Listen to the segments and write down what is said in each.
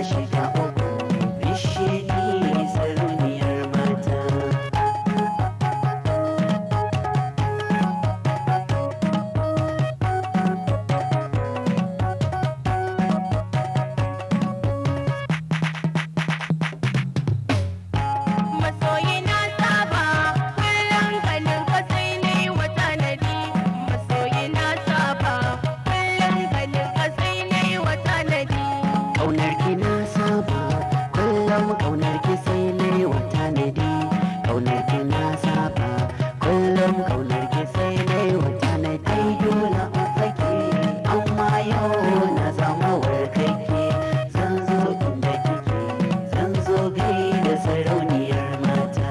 shiga uku bishe ni sarauniyar mata. Ƙaunar ki sai na yi wa tanadi, ƙaunar ki na saba kullum ƙaunar ki sai na yi wa tanadi. Ai dole in fake amma yau na zama warkake, zan zo inda kike zan zo gai da sarauniyar mata.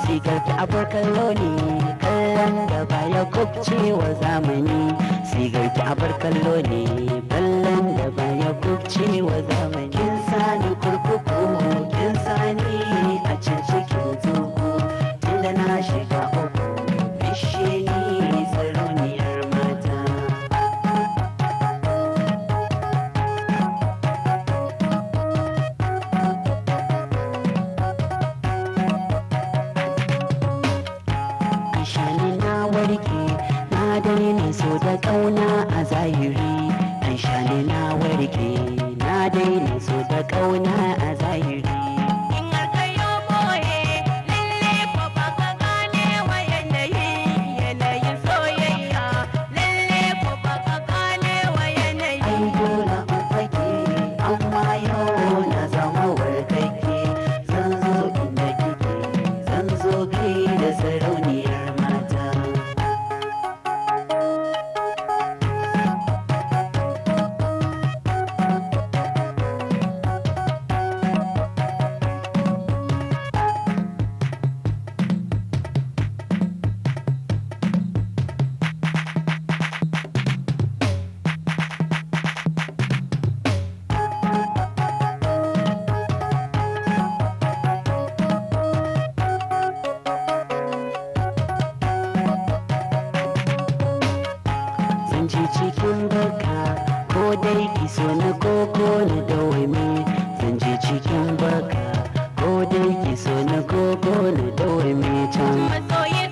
Sigarki abar kallo ne kallon da baya kubcewa zamani. Sigarki abar kallo ne kallon da baya kubcewa zamani. Kin sani kurkuku kin sani a cikin tuku, tunda na shiga uku bishe ni sarauniyar mata. Warke na daina so da ƙauna a zahiri, an shani na warke na daina so da ƙauna a zahiri. In har kayo boye lalle ko baka gane wa yanayin soyayya, lalle ko baka gane wa yanayi. Ai dole in fake amma yau na zama warkake, zan zo inda kike zan zo gai da sarauniyar mata. Zanje cikin baka ko dai ki so na koko na dawame, zanje cikin baka ko dai ki so na koko na dawame can. Masoyin